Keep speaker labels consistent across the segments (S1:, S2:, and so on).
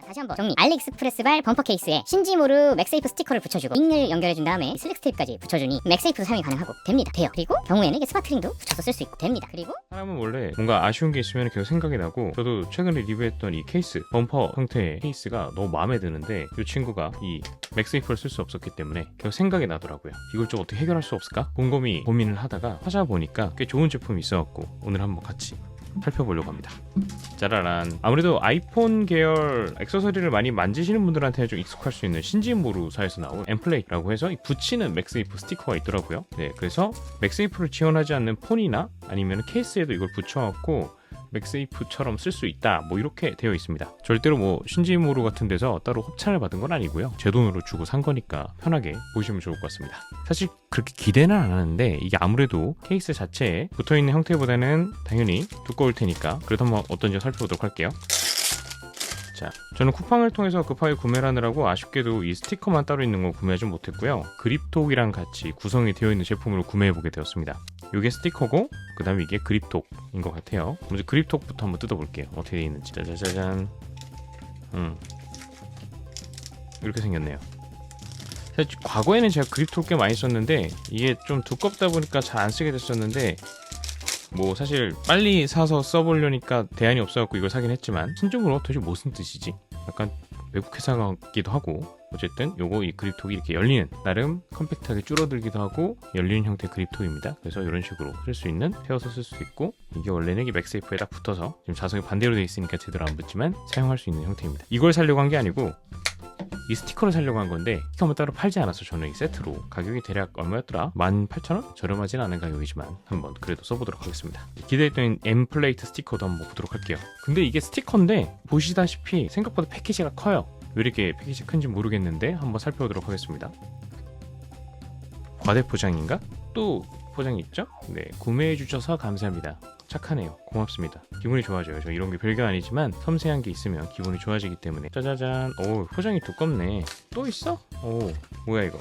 S1: 다시 한번 정리. 알리익스프레스발 범퍼 케이스에 신지모르 맥세이프 스티커를 붙여주고 링을 연결해준 다음에 슬랙 스트립까지 붙여주니 맥세이프도 사용이 가능하고 됩니다. 돼요. 그리고 경우에는 이게 스마트링도 붙여서 쓸 수 있고 됩니다. 그리고
S2: 사람은 원래 뭔가 아쉬운 게 있으면 계속 생각이 나고, 저도 최근에 리뷰했던 이 케이스, 범퍼 형태의 케이스가 너무 마음에 드는데 이 친구가 이 맥세이프를 쓸 수 없었기 때문에 계속 생각이 나더라고요. 이걸 좀 어떻게 해결할 수 없을까? 곰곰이 고민을 하다가 찾아보니까 꽤 좋은 제품이 있어갖고 오늘 한번 같이 살펴보려고 합니다. 짜라란. 아무래도 아이폰 계열 액세서리를 많이 만지시는 분들한테 좀 익숙할 수 있는 신지모루사에서 나온 엠플레이라고 해서 이 붙이는 맥세이프 스티커가 있더라고요. 네, 그래서 맥세이프를 지원하지 않는 폰이나 아니면 케이스에도 이걸 붙여갖고 맥세이프처럼 쓸 수 있다, 뭐 이렇게 되어 있습니다. 절대로 뭐 신지모루 같은 데서 따로 협찬을 받은 건 아니고요. 제 돈으로 주고 산 거니까 편하게 보시면 좋을 것 같습니다. 사실 그렇게 기대는 안 하는데 이게 아무래도 케이스 자체에 붙어있는 형태보다는 당연히 두꺼울 테니까 그래도 한번 어떤지 살펴보도록 할게요. 자, 저는 쿠팡을 통해서 급하게 구매를 하느라고 아쉽게도 이 스티커만 따로 있는 거 구매하지 못했고요. 그립톡이랑 같이 구성이 되어 있는 제품으로 구매해보게 되었습니다. 이게 스티커고 그 다음에 이게 그립톡인 것 같아요. 먼저 그립톡부터 한번 뜯어볼게요. 어떻게 되어 있는지. 짜자자잔. 이렇게 생겼네요. 사실 과거에는 제가 그립톡 꽤 많이 썼는데 이게 좀 두껍다 보니까 잘 안 쓰게 됐었는데, 뭐 사실 빨리 사서 써보려니까 대안이 없어갖고 이걸 사긴 했지만 신중으로 도대체 무슨 뜻이지? 약간 외국 회사 같기도 하고, 어쨌든 요거 이 그립톡이 이렇게 열리는, 나름 컴팩트하게 줄어들기도 하고 열리는 형태의 그립톡입니다. 그래서 이런 식으로 쓸 수 있는, 세워서 쓸 수 있고, 이게 원래는 이게 맥세이프에 딱 붙어서 지금 자석이 반대로 되어 있으니까 제대로 안 붙지만 사용할 수 있는 형태입니다. 이걸 사려고 한 게 아니고 이 스티커를 사려고 한 건데 스티커만 따로 팔지 않아서 저는 이 세트로, 가격이 대략 얼마였더라? 18,000원? 저렴하진 않은 가격이지만 한번 그래도 써보도록 하겠습니다. 기대했던 엠플레이트 스티커도 한번 보도록 할게요. 근데 이게 스티커인데 보시다시피 생각보다 패키지가 커요. 왜 이렇게 패키지 큰지 모르겠는데 한번 살펴보도록 하겠습니다. 과대 포장인가? 또 포장이 있죠? 네, 구매해 주셔서 감사합니다. 착하네요. 고맙습니다. 기분이 좋아져요. 저 이런 게 별게 아니지만 섬세한 게 있으면 기분이 좋아지기 때문에. 짜자잔. 오, 포장이 두껍네. 또 있어? 오, 뭐야 이거?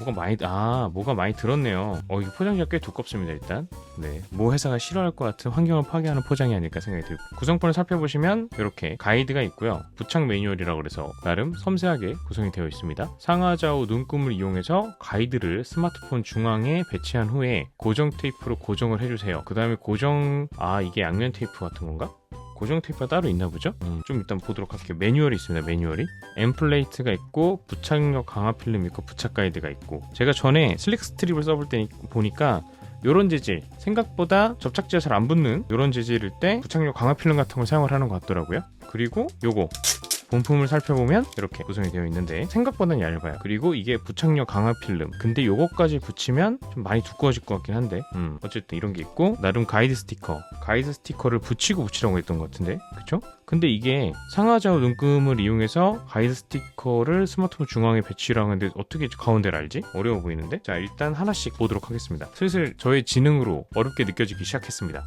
S2: 뭐가 많이 들었네요. 이거 포장지가 꽤 두껍습니다. 일단 네, 모 회사가 싫어할 것 같은 환경을 파괴하는 포장이 아닐까 생각이 들고, 구성본을 살펴보시면 이렇게 가이드가 있고요. 부착 매뉴얼이라고 그래서 나름 섬세하게 구성이 되어 있습니다. 상하좌우 눈금을 이용해서 가이드를 스마트폰 중앙에 배치한 후에 고정 테이프로 고정을 해주세요. 그 다음에 이게 양면 테이프 같은 건가? 고정 테이프가 따로 있나 보죠? 좀 일단 보도록 할게요. 매뉴얼이 있습니다. 매뉴얼이. 엠플레이트가 있고, 부착력 강화 필름 있고, 부착 가이드가 있고. 제가 전에 슬릭 스트립을 써볼 때 보니까 요런 재질, 생각보다 접착제가 잘 안 붙는 요런 재질일 때 부착력 강화 필름 같은 걸 사용을 하는 것 같더라고요. 그리고 요거 본품을 살펴보면 이렇게 구성이 되어 있는데 생각보다는 얇아요. 그리고 이게 부착력 강화 필름, 근데 요거까지 붙이면 좀 많이 두꺼워질 것 같긴 한데 어쨌든 이런 게 있고, 나름 가이드 스티커를 붙이고 붙이라고 했던 것 같은데, 그쵸? 근데 이게 상하좌우 눈금을 이용해서 가이드 스티커를 스마트폰 중앙에 배치라고 하는데 어떻게 가운데를 알지? 어려워 보이는데? 자, 일단 하나씩 보도록 하겠습니다. 슬슬 저의 지능으로 어렵게 느껴지기 시작했습니다.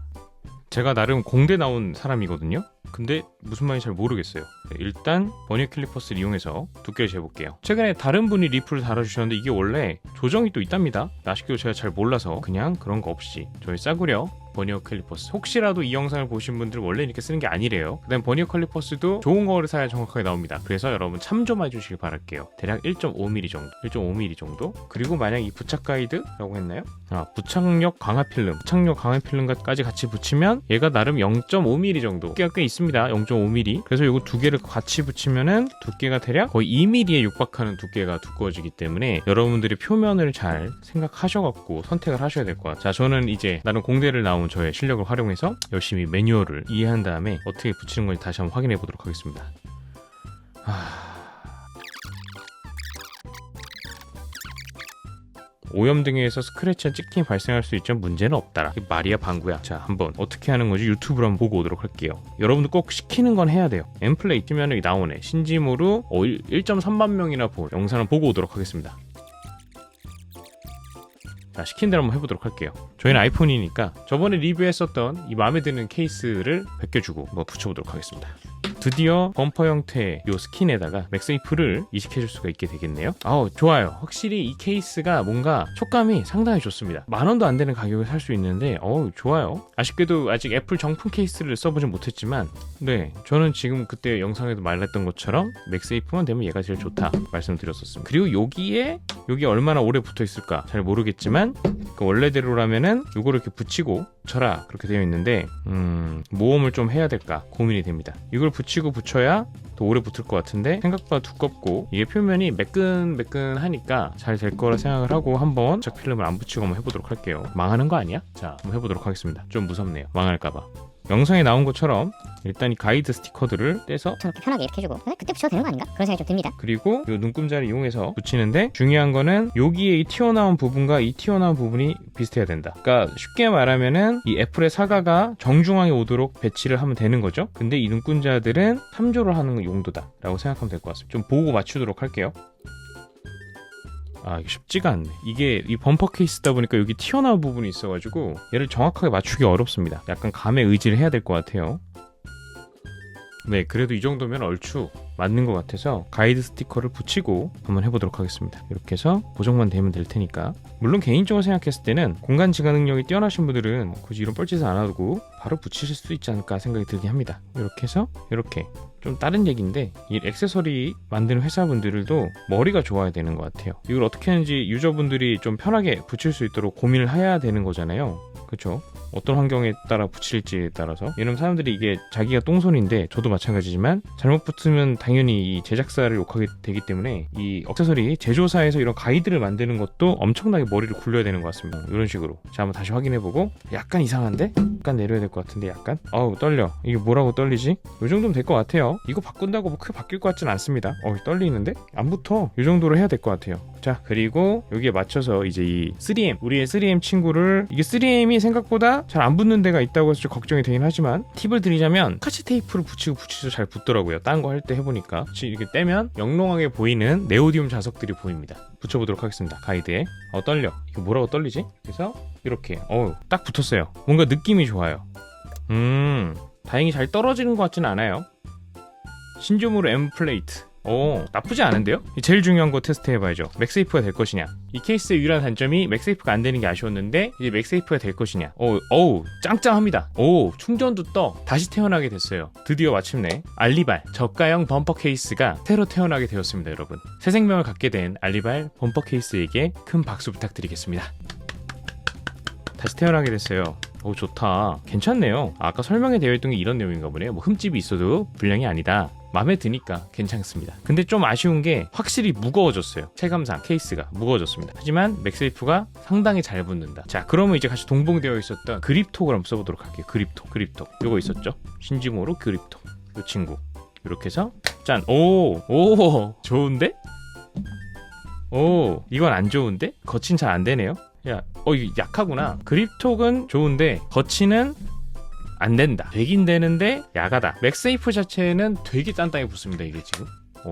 S2: 제가 나름 공대 나온 사람이거든요. 근데 무슨 말인지 잘 모르겠어요. 일단 버니어 캘리퍼스를 이용해서 두께를 재볼게요. 최근에 다른 분이 리플을 달아주셨는데 이게 원래 조정이 또 있답니다. 아쉽게도 제가 잘 몰라서 그냥 그런 거 없이 저희 싸구려 버니어 캘리퍼스, 혹시라도 이 영상을 보신 분들은 원래 이렇게 쓰는 게 아니래요. 그 다음 버니어 캘리퍼스도 좋은 거를 사야 정확하게 나옵니다. 그래서 여러분 참조만 해주시길 바랄게요. 대략 1.5mm 정도. 그리고 만약 이 부착 가이드라고 했나요? 부착력 강화 필름까지 같이 붙이면 얘가 나름 0.5mm 정도 두께가 꽤 있습니다. 0.5mm. 그래서 이거 두 개를 같이 붙이면은 두께가 대략 거의 2mm에 육박하는 두께가 두꺼워지기 때문에 여러분들이 표면을 잘 생각하셔갖고 선택을 하셔야 될 것 같아요. 자, 저는 이제 나름 공대를 나온 저의 실력을 활용해서 열심히 매뉴얼을 이해한 다음에 어떻게 붙이는 건지 다시 한번 확인해 보도록 하겠습니다. 오염 등에 의해서 스크래치와 찍힘이 발생할 수 있지만 문제는 없다라. 이게 말이야 방구야. 자, 한번 어떻게 하는 건지 유튜브로 한번 보고 오도록 할게요. 여러분들 꼭 시키는 건 해야 돼요. 엠플레이트 뜨면 여기 나오네. 신지모루 1.3만 명이나 본 영상을 보고 오도록 하겠습니다. 자, 시킨 대로 한번 해보도록 할게요. 저희는 아이폰이니까 저번에 리뷰했었던 이 마음에 드는 케이스를 벗겨주고 붙여보도록 하겠습니다. 드디어 범퍼 형태의 요 스킨에다가 맥세이프를 이식해줄 수가 있게 되겠네요. 아우 좋아요. 확실히 이 케이스가 뭔가 촉감이 상당히 좋습니다. 10,000원도 안 되는 가격에 살 수 있는데 어우 좋아요. 아쉽게도 아직 애플 정품 케이스를 써보진 못했지만 네 저는 지금 그때 영상에도 말했던 것처럼 맥세이프만 되면 얘가 제일 좋다 말씀드렸었습니다. 그리고 여기 얼마나 오래 붙어 있을까 잘 모르겠지만 그 원래대로라면은 요거를 이렇게 붙이고 붙여라 그렇게 되어 있는데 모험을 좀 해야 될까 고민이 됩니다. 이걸 붙이고 붙여야 더 오래 붙을 것 같은데 생각보다 두껍고 이게 표면이 매끈매끈하니까 잘 될 거라 생각을 하고 한번 작 필름을 안 붙이고 한번 해보도록 할게요. 망하는 거 아니야? 자 한번 해보도록 하겠습니다. 좀 무섭네요. 망할까봐. 영상에 나온 것처럼 일단 이 가이드 스티커들을 떼서
S1: 저렇게 편하게 이렇게 해주고 그때 붙여도 되는 거 아닌가? 그런 생각이 좀 듭니다.
S2: 그리고 이 눈금자를 이용해서 붙이는데 중요한 거는 여기에 이 튀어나온 부분과 이 튀어나온 부분이 비슷해야 된다. 그러니까 쉽게 말하면은 이 애플의 사과가 정중앙에 오도록 배치를 하면 되는 거죠. 근데 이 눈금자들은 참조를 하는 용도다 라고 생각하면 될 것 같습니다. 좀 보고 맞추도록 할게요. 이게 쉽지가 않네. 이게 이 범퍼 케이스다 보니까 여기 튀어나온 부분이 있어가지고 얘를 정확하게 맞추기 어렵습니다. 약간 감의 의지를 해야 될 것 같아요. 네, 그래도 이 정도면 얼추 맞는 것 같아서 가이드 스티커를 붙이고 한번 해보도록 하겠습니다. 이렇게 해서 고정만 되면 될 테니까. 물론 개인적으로 생각했을 때는 공간 지각 능력이 뛰어나신 분들은 굳이 이런 뻘짓을 안 하고 바로 붙이실 수 있지 않을까 생각이 들긴 합니다. 이렇게 해서 이렇게 좀 다른 얘기인데 이 액세서리 만드는 회사분들도 머리가 좋아야 되는 것 같아요. 이걸 어떻게 하는지 유저분들이 좀 편하게 붙일 수 있도록 고민을 해야 되는 거잖아요. 그렇죠? 어떤 환경에 따라 붙일지에 따라서 왜냐면 사람들이 이게 자기가 똥손인데 저도 마찬가지지만 잘못 붙으면 당연히 이 제작사를 욕하게 되기 때문에 이 액세서리 제조사에서 이런 가이드를 만드는 것도 엄청나게 머리를 굴려야 되는 것 같습니다. 이런 식으로 자 한번 다시 확인해보고 약간 이상한데? 약간 내려야 될 것 같은데 약간? 아우 떨려. 이게 뭐라고 떨리지? 이 정도면 될 것 같아요. 이거 바꾼다고 뭐 크게 바뀔 것 같진 않습니다. 떨리는데? 안 붙어. 이 정도로 해야 될 것 같아요. 자 그리고 여기에 맞춰서 이제 이 3M 우리의 3M 친구를 이게 3M이 생각보다 잘 안 붙는 데가 있다고 해서 좀 걱정이 되긴 하지만 팁을 드리자면 카치 테이프를 붙이고 잘 붙더라고요. 딴 거 할 때 해보니까 이렇게 떼면 영롱하게 보이는 네오디움 자석들이 보입니다. 붙여보도록 하겠습니다. 가이드에 떨려. 이거 뭐라고 떨리지? 그래서 이렇게 딱 붙었어요. 뭔가 느낌이 좋아요. 다행히 잘 떨어지는 것 같지는 않아요. 신조모로 M 플레이트 나쁘지 않은데요? 제일 중요한 거 테스트 해봐야죠. 맥세이프가 될 것이냐. 이 케이스의 유일한 단점이 맥세이프가 안 되는 게 아쉬웠는데 이제 맥세이프가 될 것이냐. 짱짱합니다. 충전도 다시 태어나게 됐어요. 드디어 마침내 알리발 저가형 범퍼 케이스가 새로 태어나게 되었습니다. 여러분 새 생명을 갖게 된 알리발 범퍼 케이스에게 큰 박수 부탁드리겠습니다. 다시 태어나게 됐어요. 좋다. 괜찮네요. 아까 설명에 되어 있던 게 이런 내용인가 보네요. 흠집이 있어도 불량이 아니다. 마음에 드니까 괜찮습니다. 근데 좀 아쉬운 게 확실히 무거워졌어요. 체감상 케이스가 무거워졌습니다. 하지만 맥세이프가 상당히 잘 붙는다. 자 그러면 이제 같이 동봉되어 있었던 그립톡을 한번 써보도록 할게요. 그립톡 요거 있었죠. 신지모로 그립톡 요 친구 이렇게 해서 짠. 좋은데? 이건 안 좋은데? 거친 잘 안 되네요. 이거 약하구나. 그립톡은 좋은데 거치는 안 된다. 되긴 되는데 야가다. 맥세이프 자체는 되게 단단히 붙습니다. 이게 지금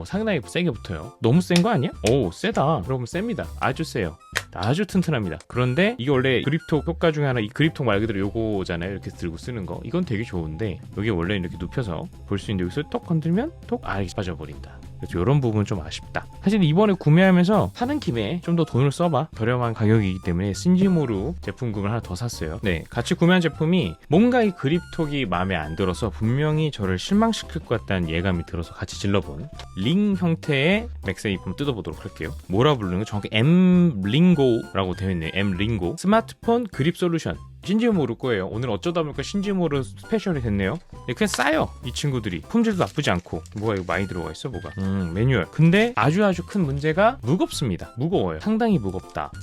S2: 상당히 세게 붙어요. 너무 센 거 아니야? 세다. 여러분 셉니다. 아주 세요. 아주 튼튼합니다. 그런데 이게 원래 그립톡 효과 중에 하나 이 그립톡 말 그대로 요거잖아요. 이렇게 들고 쓰는 거. 이건 되게 좋은데 여기 원래 이렇게 눕혀서 볼 수 있는데 여기서 톡 건들면 이렇게 빠져버린다. 그래서 이런 부분은 좀 아쉽다. 사실 이번에 구매하면서 사는 김에 좀 더 돈을 써봐. 저렴한 가격이기 때문에 신지모루 제품군을 하나 더 샀어요. 네, 같이 구매한 제품이 뭔가 이 그립톡이 마음에 안 들어서 분명히 저를 실망시킬 것 같다는 예감이 들어서 같이 질러본 링 형태의 맥세이프 뜯어보도록 할게요. 뭐라 부르는 거 정확히 M링고라고 되어 있네요. M링고 스마트폰 그립 솔루션. 신지모루 거예요. 오늘 어쩌다 보니까 신지모루 스페셜이 됐네요. 그냥 싸요. 이 친구들이 품질도 나쁘지 않고. 뭐가 이거 많이 들어가 있어 뭐가. 매뉴얼. 근데 아주 큰 문제가 무겁습니다. 무거워요. 상당히 무겁다.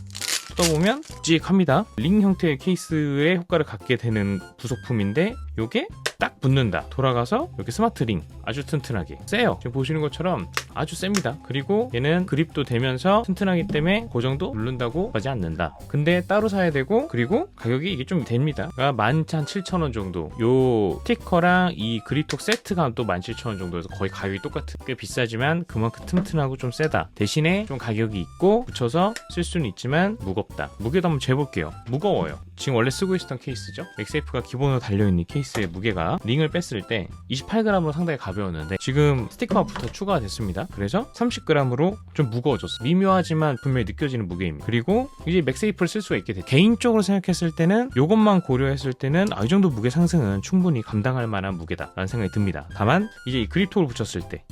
S2: 뜯어보면 묵직합니다. 링 형태의 케이스의 효과를 갖게 되는 부속품인데 요게 딱 붙는다. 돌아가서 이렇게 스마트 링 아주 튼튼하게 세요. 지금 보시는 것처럼 아주 셉니다. 그리고 얘는 그립도 되면서 튼튼하기 때문에 고정도 누른다고 하지 않는다. 근데 따로 사야 되고 그리고 가격이 이게 좀 됩니다. 그러니까 17,000원 정도. 요 스티커랑 이 그립톡 세트가 또 17,000원 정도여서 거의 가격이 똑같은. 꽤 비싸지만 그만큼 튼튼하고 좀 세다. 대신에 좀 가격이 있고 붙여서 쓸 수는 있지만 무겁다. 무겁다. 무게도 한번 재볼게요. 무거워요. 지금 원래 쓰고 있었던 케이스죠. 맥세이프가 기본으로 달려있는 이 케이스의 무게가 링을 뺐을 때 28g으로 상당히 가벼웠는데 지금 스티커가 붙어 추가가 됐습니다. 그래서 30g으로 좀 무거워졌어. 미묘하지만 분명히 느껴지는 무게입니다. 그리고 이제 맥세이프를 쓸 수가 있게 돼. 개인적으로 생각했을 때는 이것만 고려했을 때는 이 정도 무게 상승은 충분히 감당할 만한 무게다 라는 생각이 듭니다. 다만 이제 이 그립톡을 붙였을 때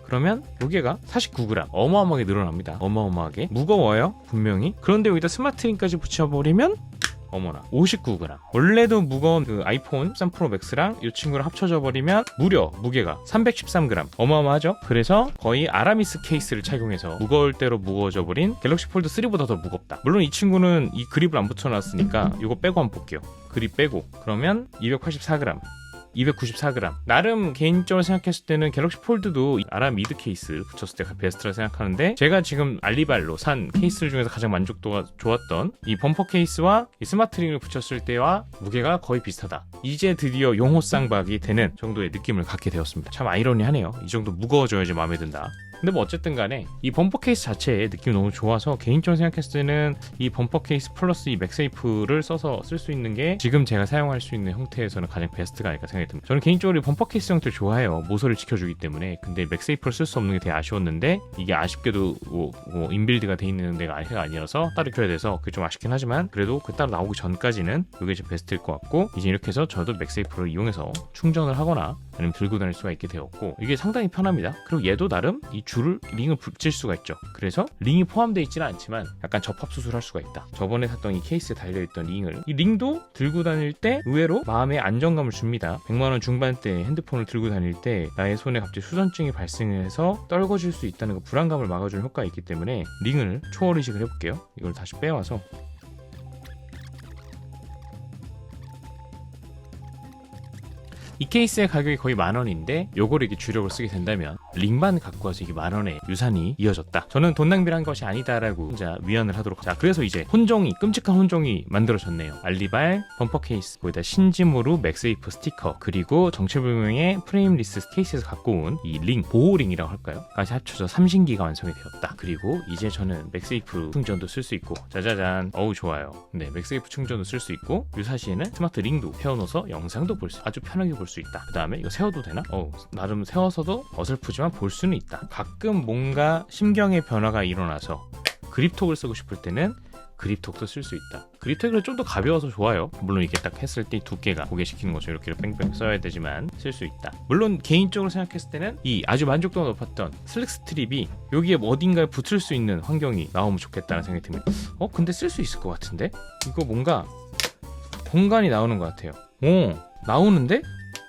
S2: 그러면 무게가 49g 어마어마하게 늘어납니다. 어마어마하게 무거워요 분명히. 그런데 여기다 스마트링까지 붙여버리면 어머나 59g. 원래도 무거운 그 아이폰 13 프로 맥스랑 이 친구랑 합쳐져 버리면 무려 무게가 313g. 어마어마하죠. 그래서 거의 아라미스 케이스를 착용해서 무거울 대로 무거워져 버린 갤럭시 폴드 3보다 더 무겁다. 물론 이 친구는 이 그립을 안 붙여놨으니까 이거 빼고 한번 볼게요. 그립 빼고 그러면 284g 294g. 나름 개인적으로 생각했을 때는 갤럭시 폴드도 아라 미드 케이스 붙였을 때가 베스트라 생각하는데 제가 지금 알리발로 산 케이스들 중에서 가장 만족도가 좋았던 이 범퍼 케이스와 이 스마트링을 붙였을 때와 무게가 거의 비슷하다. 이제 드디어 용호 쌍박이 되는 정도의 느낌을 갖게 되었습니다. 참 아이러니하네요. 이 정도 무거워져야지 마음에 든다. 근데 뭐 어쨌든 간에 이 범퍼 케이스 자체의 느낌이 너무 좋아서 개인적으로 생각했을 때는 이 범퍼 케이스 플러스 이 맥세이프를 써서 쓸 수 있는 게 지금 제가 사용할 수 있는 형태에서는 가장 베스트가 아닐까 생각이 듭니다. 저는 개인적으로 이 범퍼 케이스 형태를 좋아해요. 모서리를 지켜주기 때문에. 근데 맥세이프를 쓸 수 없는 게 되게 아쉬웠는데 이게 아쉽게도 뭐 인빌드가 돼 있는 데가 아니라서 따로 켜야 돼서 그게 좀 아쉽긴 하지만 그래도 그 따로 나오기 전까지는 이게 제 베스트일 것 같고 이제 이렇게 해서 저도 맥세이프를 이용해서 충전을 하거나 아니면 들고 다닐 수가 있게 되었고 이게 상당히 편합니다. 그리고 얘도 나름 이 줄을 링을 붙일 수가 있죠. 그래서 링이 포함되어 있지는 않지만 약간 접합 수술할 수가 있다. 저번에 샀던 이 케이스에 달려있던 링을 이 링도 들고 다닐 때 의외로 마음의 안정감을 줍니다. 100만원 중반대 핸드폰을 들고 다닐 때 나의 손에 갑자기 수전증이 발생해서 떨궈질 수 있다는 그 불안감을 막아주는 효과가 있기 때문에 링을 초월 이식을 해볼게요. 이걸 다시 빼와서 이 케이스의 가격이 거의 10,000원인데 요거를 이렇게 주력을 쓰게 된다면 링만 갖고 와서 이게 10,000원의 유산이 이어졌다. 저는 돈 낭비를 한 것이 아니다라고 혼자 위안을 하도록. 자, 그래서 이제 혼종이 끔찍한 혼종이 만들어졌네요. 알리발 범퍼 케이스 거기다 신지모루 맥세이프 스티커 그리고 정체불명의 프레임리스 케이스에서 갖고 온 이 링 보호링이라고 할까요? 까지 합쳐서 3신기가 완성이 되었다. 그리고 이제 저는 맥세이프 충전도 쓸 수 있고 짜자잔 어우 좋아요. 네, 맥세이프 충전도 쓸 수 있고 유사시에는 스마트 링도 세워놓아서 영상도 볼 수 아주 편하게 볼 수 있다. 그 다음에 이거 세워도 되나? 나름 세워서도 어설프지만 볼 수는 있다. 가끔 뭔가 심경의 변화가 일어나서 그립톡을 쓰고 싶을 때는 그립톡도 쓸 수 있다. 그립톡은 좀 더 가벼워서 좋아요. 물론 이게 딱 했을 때 두께가 고개시키는 것처럼 이렇게 뺑뺑 써야 되지만 쓸 수 있다. 물론 개인적으로 생각했을 때는 이 아주 만족도가 높았던 슬랙 스트립이 여기에 어딘가에 붙을 수 있는 환경이 나오면 좋겠다는 생각이 듭니다. 근데 쓸 수 있을 것 같은데? 이거 뭔가 공간이 나오는 것 같아요. 나오는데?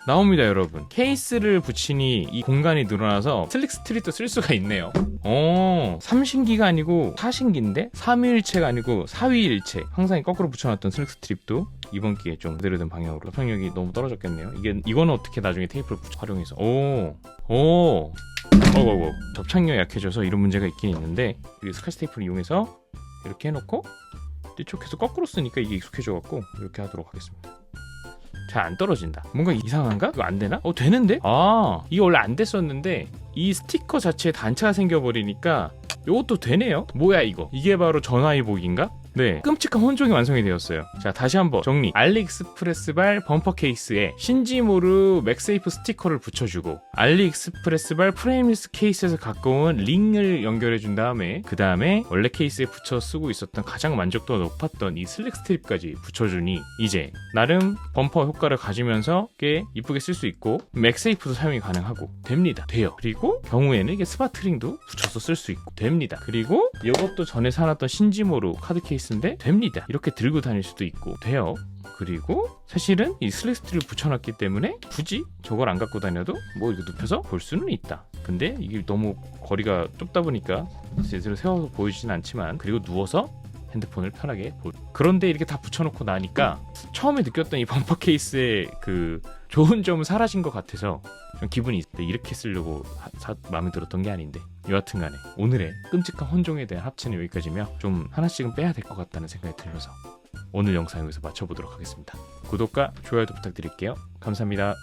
S2: 나옵니다 여러분. 케이스를 붙이니 이 공간이 늘어나서 슬릭 스트립도 쓸 수가 있네요. 3신기가 아니고 4신기인데 3위일체가 아니고 4위일체. 항상 거꾸로 붙여놨던 슬릭 스트립도 이번 기회에 좀 그대로 된 방향으로 접착력이 너무 떨어졌겠네요. 이거는 어떻게 나중에 테이프를 활용해서 접착력이 약해져서 이런 문제가 있긴 있는데 이 스카치 테이프를 이용해서 이렇게 해놓고 뒤쪽에서 거꾸로 쓰니까 이게 익숙해져갖고 이렇게 하도록 하겠습니다. 잘 안 떨어진다. 뭔가 이상한가? 이거 안 되나? 되는데? 이게 원래 안 됐었는데 이 스티커 자체에 단차가 생겨버리니까 이것도 되네요. 뭐야 이거? 이게 바로 전화위복인가? 네, 끔찍한 혼종이 완성이 되었어요. 자, 다시 한번 정리. 알리익스프레스발 범퍼 케이스에 신지모루 맥세이프 스티커를 붙여주고 알리익스프레스발 프레임리스 케이스에서 갖고 온 링을 연결해준 다음에 그 다음에 원래 케이스에 붙여 쓰고 있었던 가장 만족도가 높았던 이 슬릭 스트립까지 붙여주니 이제 나름 범퍼 효과를 가지면서 꽤 이쁘게 쓸 수 있고 맥세이프도 사용이 가능하고 됩니다. 돼요. 그리고 경우에는 이게 스마트링도 붙여서 쓸 수 있고 됩니다. 그리고 이것도 전에 사놨던 신지모루 카드 케이스인데 됩니다. 이렇게 들고 다닐 수도 있고 돼요. 그리고 사실은 이 슬릭 스트립을 붙여놨기 때문에 굳이 저걸 안 갖고 다녀도 뭐 이렇게 눕혀서 볼 수는 있다. 근데 이게 너무 거리가 좁다 보니까 제대로 세워서 보이지는 않지만 그리고 누워서 핸드폰을 편하게 그런데 이렇게 다 붙여놓고 나니까 처음에 느꼈던 이 범퍼 케이스의 그 좋은 점은 사라진 것 같아서 좀 기분이 있어요. 이렇게 쓰려고 마음에 들었던 게 아닌데 여하튼 간에 오늘의 끔찍한 혼종에 대한 합체는 여기까지며 좀 하나씩은 빼야 될 것 같다는 생각이 들면서 오늘 영상 여기서 마쳐보도록 하겠습니다. 구독과 좋아요도 부탁드릴게요. 감사합니다.